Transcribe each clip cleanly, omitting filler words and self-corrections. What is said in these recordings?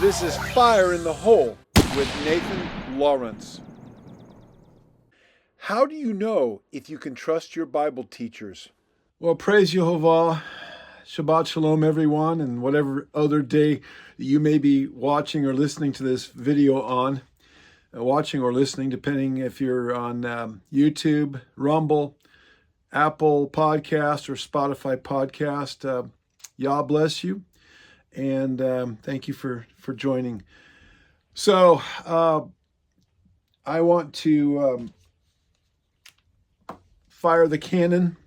This is Fire in the Hole with Nathan Lawrence. How do you know if you can trust your Bible teachers? Well, praise Yehovah. Shabbat Shalom, everyone, and whatever other day you may be watching or listening to this video on. Watching or listening, depending if you're on YouTube, Rumble, Apple Podcast, or Spotify Podcast. Yah bless you, and thank you for joining. So, I want to fire the cannon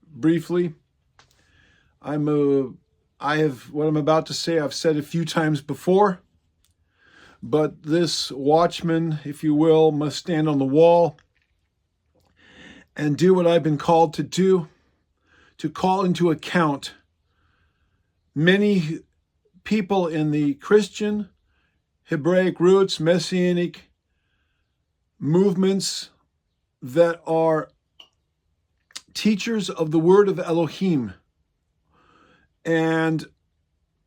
briefly. What I'm about to say, I've said a few times before, but this watchman, if you will, must stand on the wall and do what I've been called to do, to call into account many people in the Christian, Hebraic roots, Messianic movements that are teachers of the word of Elohim, and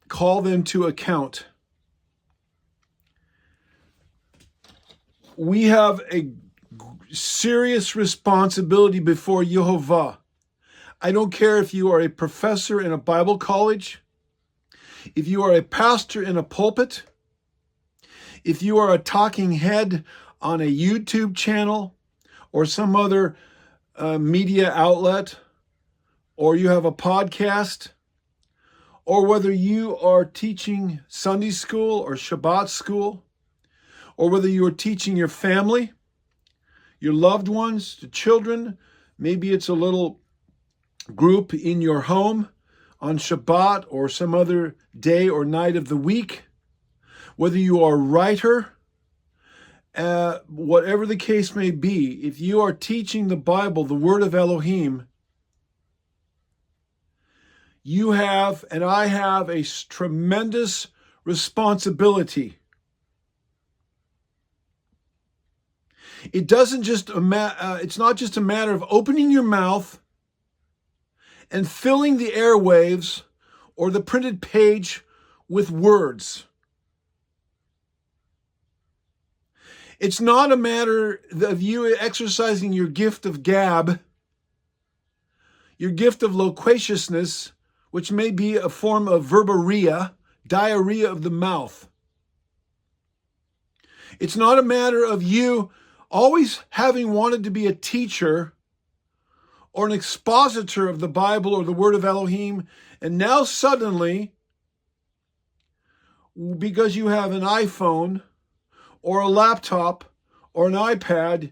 call them to account. We have a serious responsibility before Yehovah. I don't care if you are a professor in a Bible college, if you are a pastor in a pulpit, if you are a talking head on a YouTube channel or some other media outlet, or you have a podcast, or whether you are teaching Sunday school or Shabbat school, or whether you are teaching your family, your loved ones, the children, maybe it's a little group in your home on Shabbat or some other day or night of the week, whether you are a writer, whatever the case may be, if you are teaching the Bible, the word of Elohim, you have, and I have, a tremendous responsibility. It's not just a matter of opening your mouth and filling the airwaves or the printed page with words. It's not a matter of you exercising your gift of gab, your gift of loquaciousness, which may be a form of verbaria, diarrhea of the mouth. It's not a matter of you always having wanted to be a teacher or an expositor of the Bible or the word of Elohim, and now suddenly, because you have an iPhone or a laptop or an iPad,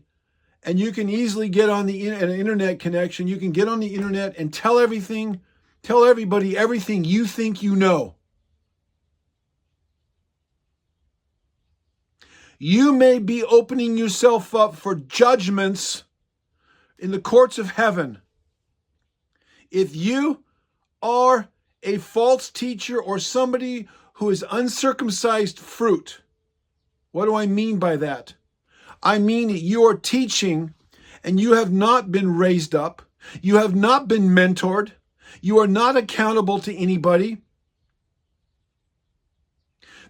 and you can easily get on an internet connection, you can get on the internet and tell everybody everything you think you know. You may be opening yourself up for judgments in the courts of heaven if you are a false teacher or somebody who is uncircumcised fruit. What do I mean by that? I mean you are teaching and you have not been raised up. You have not been mentored. You are not accountable to anybody.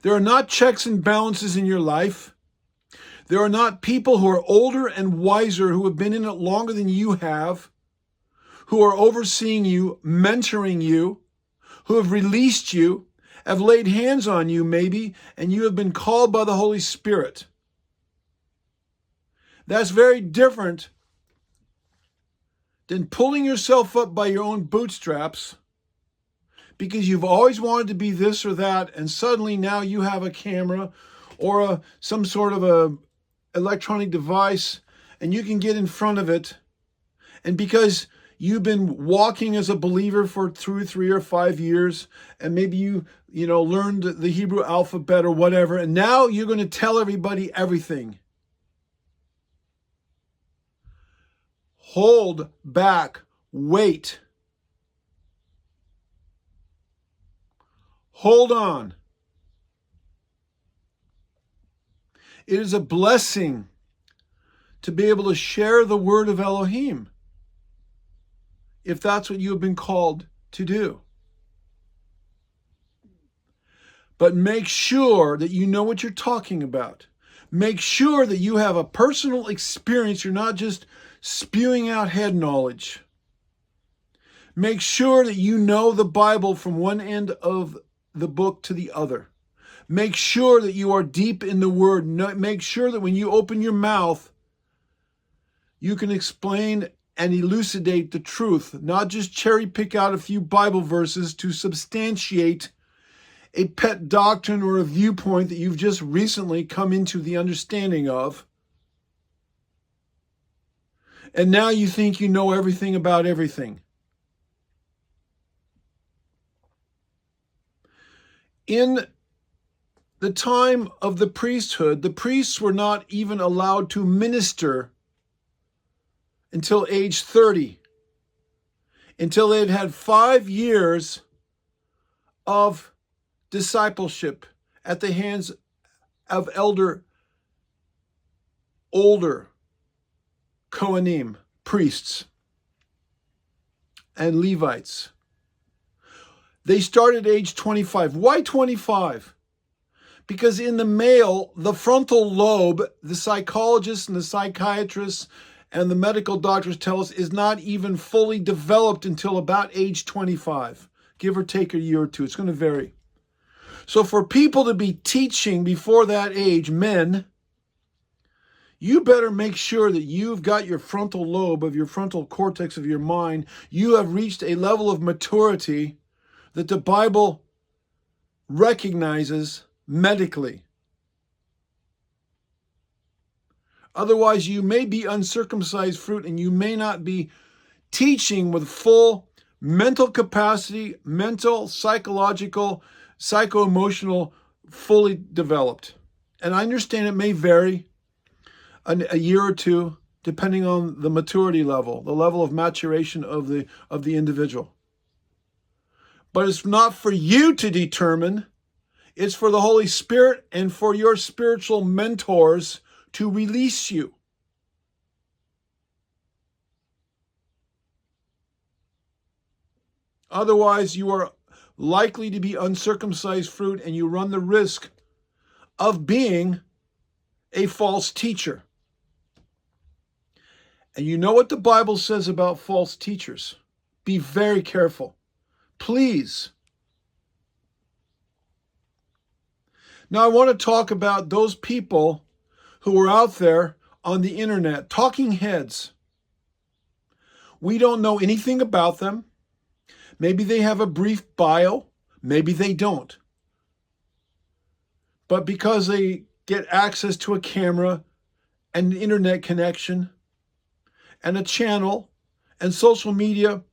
There are not checks and balances in your life. There are not people who are older and wiser, who have been in it longer than you have, who are overseeing you, mentoring you, who have released you, have laid hands on you maybe, and you have been called by the Holy Spirit. That's very different than pulling yourself up by your own bootstraps because you've always wanted to be this or that, and suddenly now you have a camera or some sort of a electronic device, and you can get in front of it, and because you've been walking as a believer for 2, 3, or 5 years, and maybe you learned the Hebrew alphabet or whatever, and now you're going to tell everybody everything. Hold back. Wait. Hold on. It is a blessing to be able to share the word of Elohim, if that's what you have been called to do. But make sure that you know what you're talking about. Make sure that you have a personal experience. You're not just spewing out head knowledge. Make sure that you know the Bible from one end of the book to the other. Make sure that you are deep in the Word. Make sure that when you open your mouth, you can explain and elucidate the truth, not just cherry pick out a few Bible verses to substantiate a pet doctrine or a viewpoint that you've just recently come into the understanding of. And now you think you know everything about everything. In the time of the priesthood, the priests were not even allowed to minister until age 30, until they'd had 5 years of discipleship at the hands of older Kohanim, priests, and Levites. They started age 25. Why 25? Because in the male, the frontal lobe, the psychologists and the psychiatrists and the medical doctors tell us, is not even fully developed until about age 25, give or take a year or two. It's going to vary. So for people to be teaching before that age, men, you better make sure that you've got your frontal lobe of your frontal cortex of your mind. You have reached a level of maturity that the Bible recognizes medically. Otherwise, you may be uncircumcised fruit and you may not be teaching with full mental capacity, mental, psychological, psycho-emotional, fully developed. And I understand it may vary a year or two, depending on the maturity level, the level of maturation of the individual. But it's not for you to determine. It's for the Holy Spirit and for your spiritual mentors to release you. Otherwise, you are likely to be uncircumcised fruit and you run the risk of being a false teacher. And you know what the Bible says about false teachers. Be very careful. Please. Now I want to talk about those people who are out there on the internet, talking heads. We don't know anything about them. Maybe they have a brief bio, maybe they don't. But because they get access to a camera and an internet connection and a channel and social media,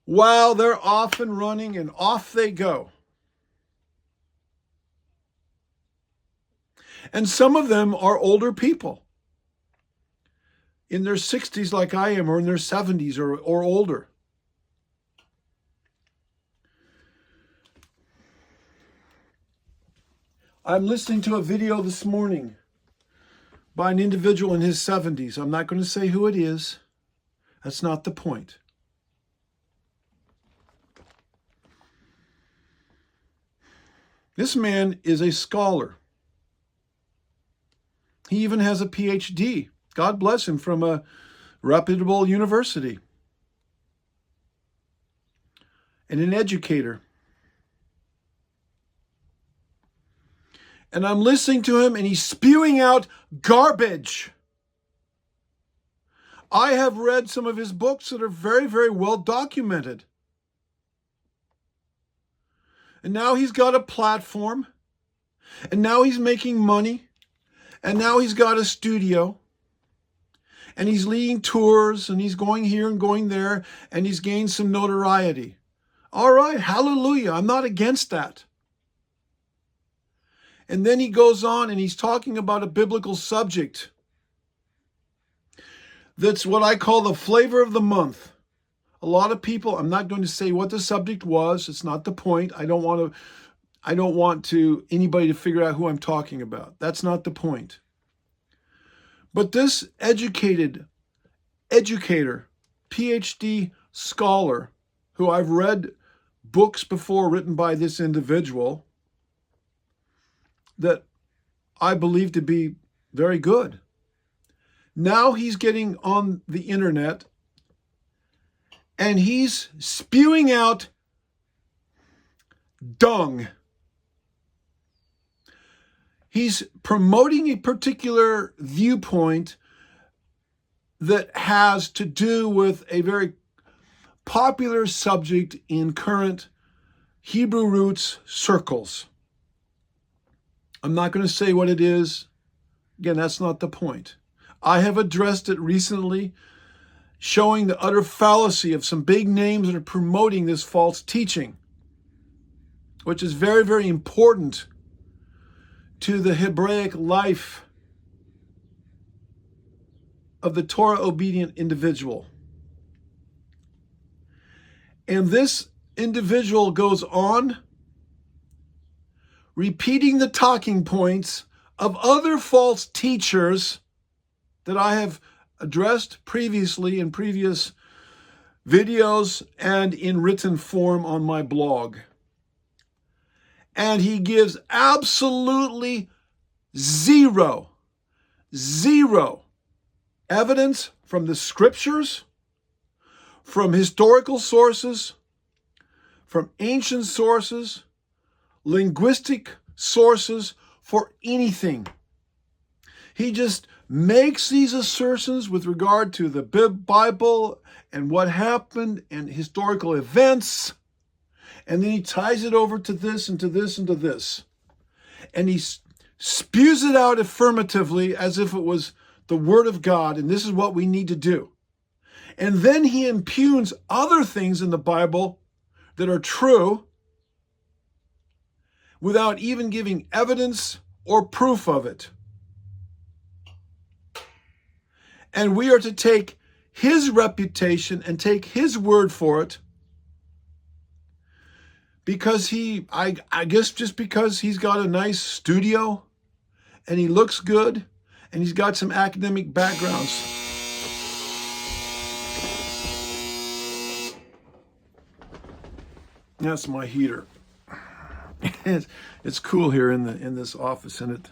wow, they're off and running and off they go. And some of them are older people in their 60s like I am, or in their 70s or older. I'm listening to a video this morning by an individual in his 70s. I'm not going to say who it is. That's not the point. This man is a scholar. He even has a PhD. God bless him, from a reputable university. And an educator. And I'm listening to him and he's spewing out garbage. I have read some of his books that are very, very well documented. And now he's got a platform. And now he's making money. And now he's got a studio. And he's leading tours. And he's going here and going there. And he's gained some notoriety. All right, hallelujah. I'm not against that. And then he goes on and he's talking about a biblical subject. That's what I call the flavor of the month. A lot of people, I'm not going to say what the subject was. It's not the point. I don't want anybody to figure out who I'm talking about. That's not the point. But this educator, PhD scholar, who I've read books before written by this individual, that I believe to be very good. Now he's getting on the internet and he's spewing out dung. He's promoting a particular viewpoint that has to do with a very popular subject in current Hebrew roots circles. I'm not going to say what it is. Again, that's not the point. I have addressed it recently, showing the utter fallacy of some big names that are promoting this false teaching, which is very, very important to the Hebraic life of the Torah-obedient individual. And this individual goes on repeating the talking points of other false teachers that I have addressed previously in previous videos and in written form on my blog. And he gives absolutely zero evidence from the scriptures, from historical sources, from ancient sources, linguistic sources, for anything. He just makes these assertions with regard to the Bible and what happened and historical events, and then he ties it over to this and to this and to this. And he spews it out affirmatively as if it was the Word of God, and this is what we need to do. And then he impugns other things in the Bible that are true without even giving evidence or proof of it. And we are to take his reputation and take his word for it because I guess just because he's got a nice studio and he looks good and he's got some academic backgrounds. That's my heater. It's cool here in this office, and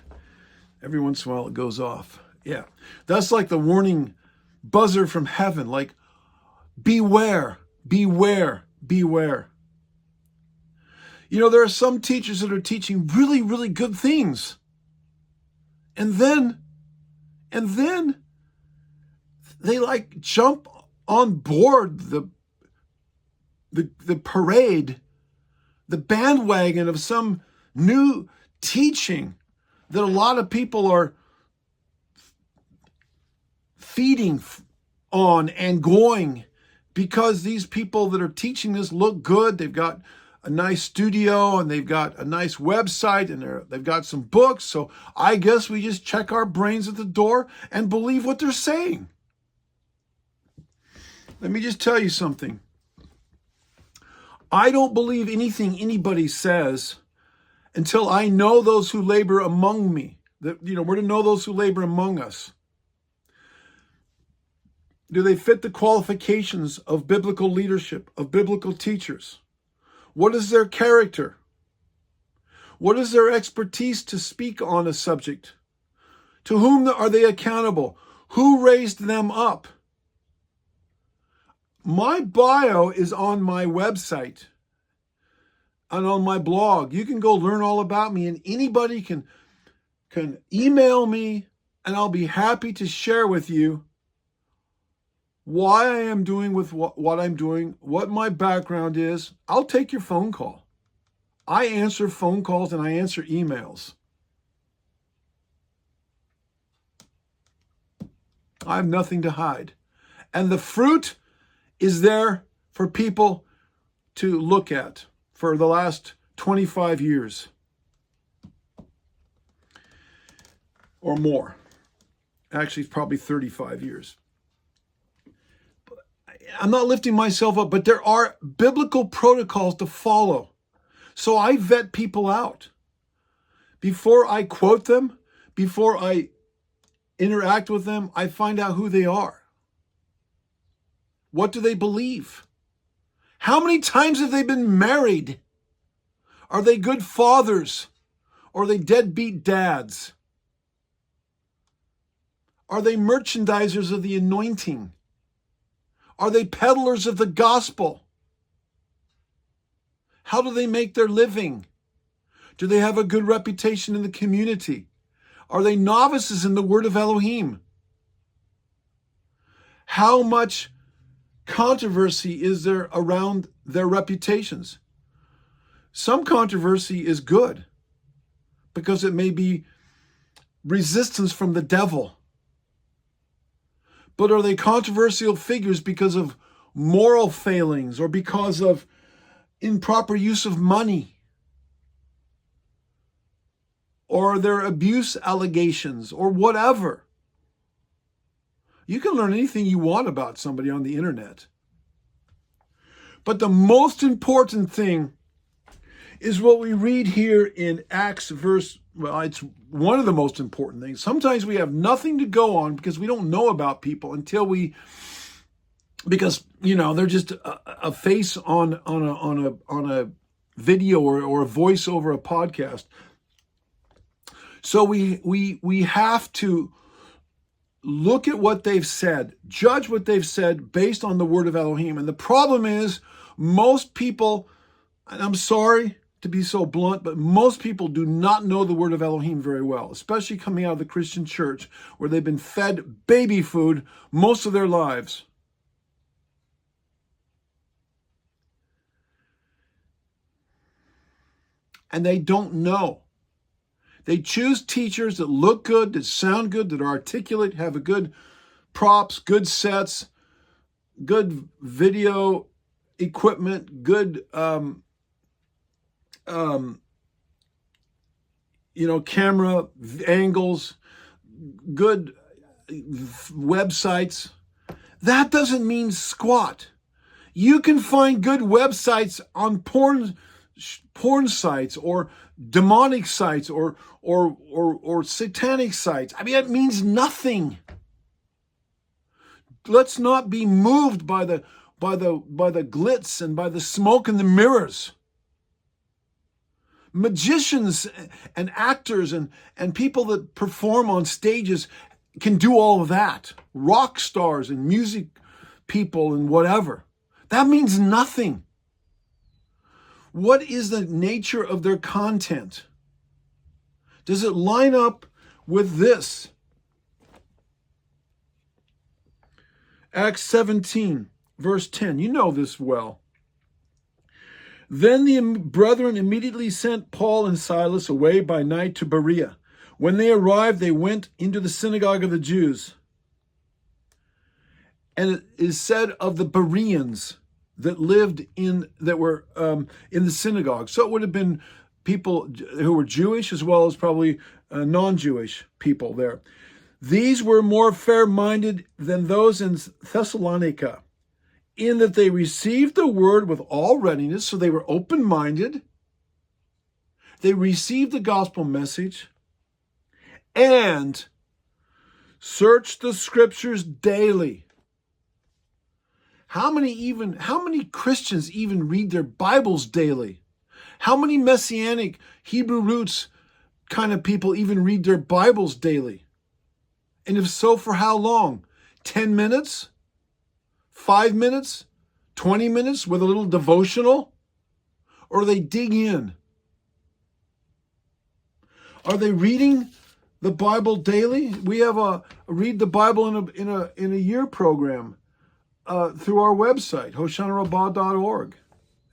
every once in a while it goes off. Yeah, that's like the warning buzzer from heaven, like beware, beware, beware. You know, there are some teachers that are teaching really, really good things. And then they like jump on board the parade, the bandwagon of some new teaching that a lot of people are feeding on and going because these people that are teaching this look good. They've got a nice studio and they've got a nice website and they've got some books. So I guess we just check our brains at the door and believe what they're saying. Let me just tell you something. I don't believe anything anybody says until I know those who labor among me. We're to know those who labor among us. Do they fit the qualifications of biblical leadership, of biblical teachers? What is their character? What is their expertise to speak on a subject? To whom are they accountable? Who raised them up? My bio is on my website and on my blog. You can go learn all about me, and anybody can email me, and I'll be happy to share with you why I am doing with what I'm doing, what my background is. I'll take your phone call. I answer phone calls and I answer emails. I have nothing to hide. And the fruit is there for people to look at for the last 25 years or more. Actually, it's probably 35 years. I'm not lifting myself up, but there are biblical protocols to follow. So I vet people out. Before I quote them, before I interact with them, I find out who they are. What do they believe? How many times have they been married? Are they good fathers? Or are they deadbeat dads? Are they merchandisers of the anointing? Are they peddlers of the gospel? How do they make their living? Do they have a good reputation in the community? Are they novices in the word of Elohim? How much controversy is there around their reputations? Some controversy is good because it may be resistance from the devil. But are they controversial figures because of moral failings or because of improper use of money? Or are there abuse allegations or whatever? You can learn anything you want about somebody on the internet. But the most important thing is what we read here in Acts verse, well, it's one of the most important things. Sometimes we have nothing to go on because we don't know about people until because, they're just a face on a video or a voice over a podcast. So we have to look at what they've said, judge what they've said based on the word of Elohim. And the problem is most people, and I'm sorry to be so blunt, but most people do not know the word of Elohim very well, especially coming out of the Christian church where they've been fed baby food most of their lives. And they don't know. They choose teachers that look good, that sound good, that are articulate, have a good props, good sets, good video equipment, good camera angles, good websites. That doesn't mean squat. You can find good websites on porn sites or demonic sites or satanic sites. I mean, it means nothing. Let's not be moved by the glitz and by the smoke and the mirrors. Magicians and actors and people that perform on stages can do all of that. Rock stars and music people and whatever. That means nothing. What is the nature of their content? Does it line up with this? Acts 17, verse 10. You know this well. Then the brethren immediately sent Paul and Silas away by night to Berea. When they arrived, they went into the synagogue of the Jews. And it is said of the Bereans that were in the synagogue. So it would have been people who were Jewish as well as probably non-Jewish people there. These were more fair-minded than those in Thessalonica, in that they received the word with all readiness, so they were open-minded. They received the gospel message and searched the scriptures daily. How many Christians even read their Bibles daily? How many Messianic Hebrew roots kind of people even read their Bibles daily? And if so, for how long? 10 minutes? 5 minutes? 20 minutes with a little devotional? Or they dig in? Are they reading the Bible daily? We have a Read the Bible in a year program. Through our website, hoshanarabah.org,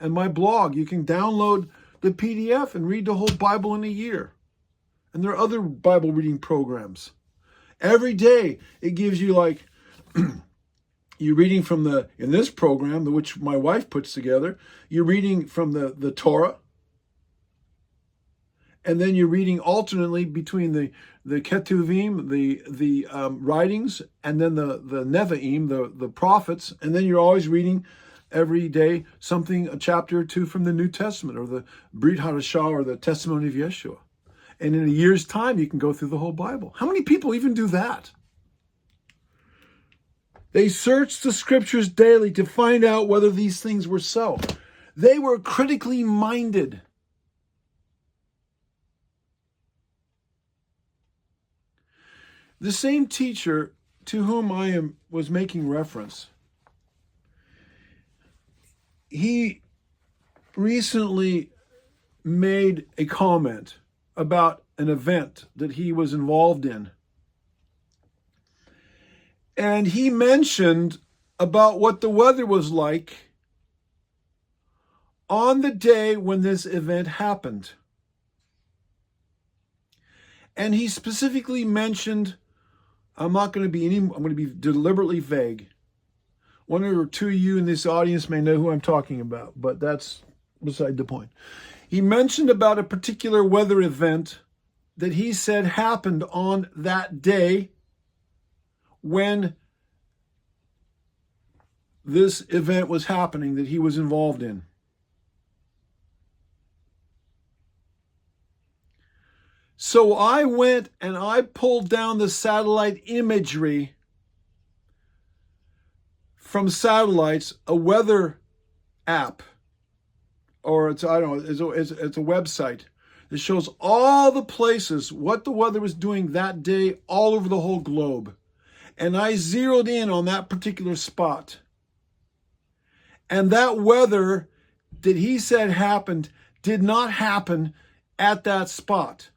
and my blog. You can download the PDF and read the whole Bible in a year. And there are other Bible reading programs. Every day it gives you you're reading from in this program, which my wife puts together, you're reading from the Torah. And then you're reading alternately between the Ketuvim, the writings, and then the Nevi'im, the prophets. And then you're always reading every day a chapter or two from the New Testament or the Brit Hadashah or the Testimony of Yeshua. And in a year's time, you can go through the whole Bible. How many people even do that? They searched the scriptures daily to find out whether these things were so. They were critically minded. The same teacher to whom was making reference, he recently made a comment about an event that he was involved in. And he mentioned about what the weather was like on the day when this event happened. And he specifically mentioned, I'm going to be deliberately vague. One or two of you in this audience may know who I'm talking about, but that's beside the point. He mentioned about a particular weather event that he said happened on that day when this event was happening that he was involved in. So I went and I pulled down the satellite imagery from satellites, a weather app, or it's a website that shows all the places, what the weather was doing that day all over the whole globe. And I zeroed in on that particular spot. And that weather that he said happened did not happen at that spot.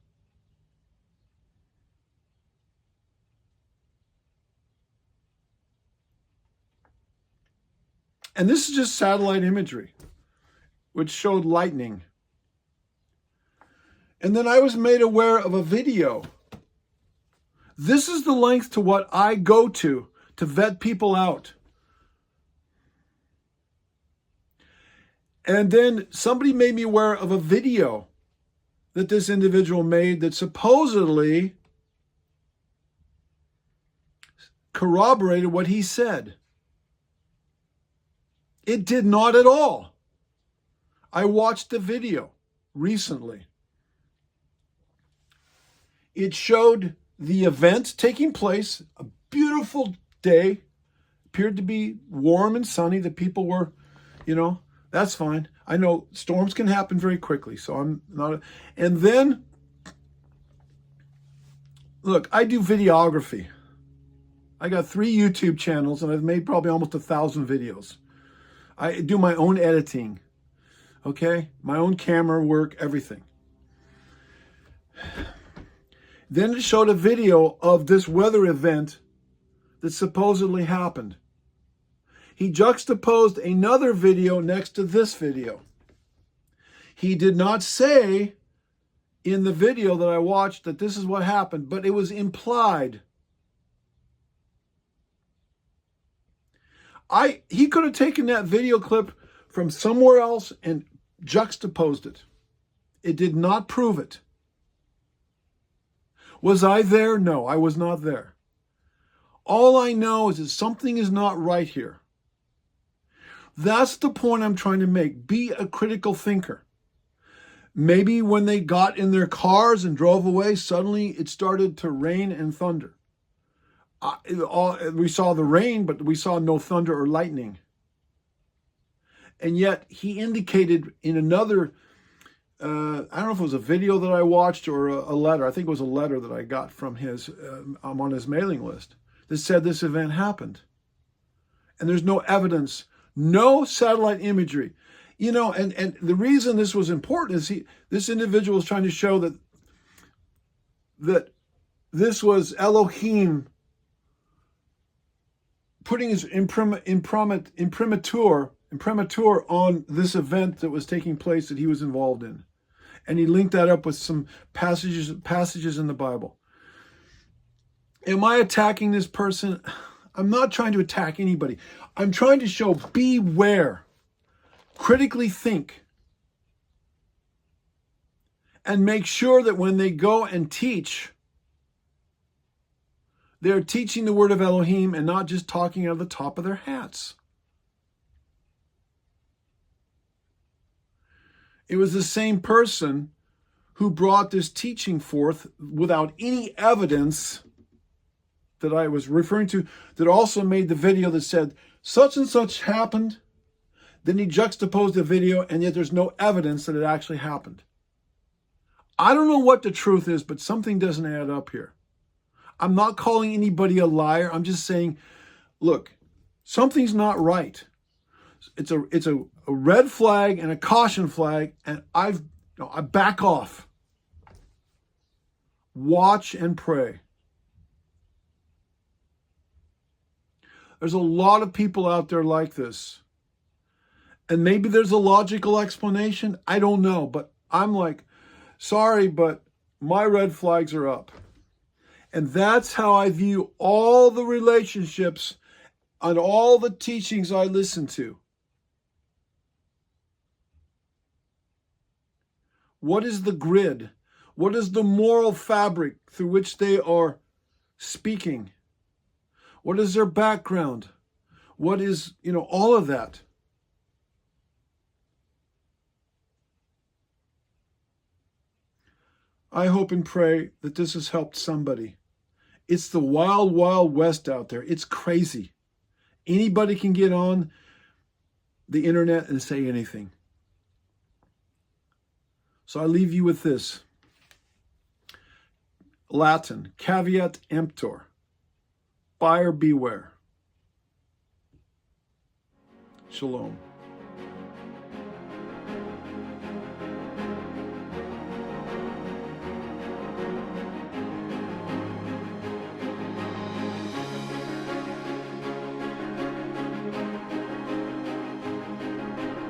And this is just satellite imagery, which showed lightning. And then I was made aware of a video. This is the length to what I go to vet people out. And then somebody made me aware of a video that this individual made that supposedly corroborated what he said. It did not at all. I watched the video recently. It showed the event taking place, a beautiful day, appeared to be warm and sunny. The people were, that's fine. I know storms can happen very quickly, so I'm not. And then, look, I do videography. I got 3 YouTube channels, and I've made probably almost 1,000 videos. I do my own editing, okay? My own camera work, everything. Then it showed a video of this weather event that supposedly happened. He juxtaposed another video next to this video. He did not say in the video that I watched that this is what happened, but it was implied. He could have taken that video clip from somewhere else and juxtaposed it. It did not prove it. Was I there? No, I was not there. All I know is that something is not right here. That's the point I'm trying to make. Be a critical thinker. Maybe when they got in their cars and drove away, suddenly it started to rain and thunder. We saw the rain, but we saw no thunder or lightning. And yet he indicated in another, I don't know if it was a video that I watched or a letter. I think it was a letter that I got from I'm on his mailing list, that said this event happened. And there's no evidence, no satellite imagery. And the reason this was important is this individual was trying to show that this was Elohim putting his imprimatur on this event that was taking place that he was involved in. And he linked that up with some passages in the Bible. Am I attacking this person? I'm not trying to attack anybody. I'm trying to show beware. Critically think. And make sure that when they go and teach, they're teaching the word of Elohim and not just talking out of the top of their hats. It was the same person who brought this teaching forth without any evidence that I was referring to, that also made the video that said such and such happened. Then he juxtaposed the video, and yet there's no evidence that it actually happened. I don't know what the truth is, but something doesn't add up here. I'm not calling anybody a liar. I'm just saying, look, something's not right. It's a red flag and a caution flag, and I back off. Watch and pray. There's a lot of people out there like this. And maybe there's a logical explanation. I don't know. But I'm like, sorry, but my red flags are up. And that's how I view all the relationships and all the teachings I listen to. What is the grid? What is the moral fabric through which they are speaking? What is their background? What is, all of that? I hope and pray that this has helped somebody. It's the wild, wild west out there. It's crazy. Anybody can get on the internet and say anything. So I leave you with this. Latin, caveat emptor. Buyer beware. Shalom.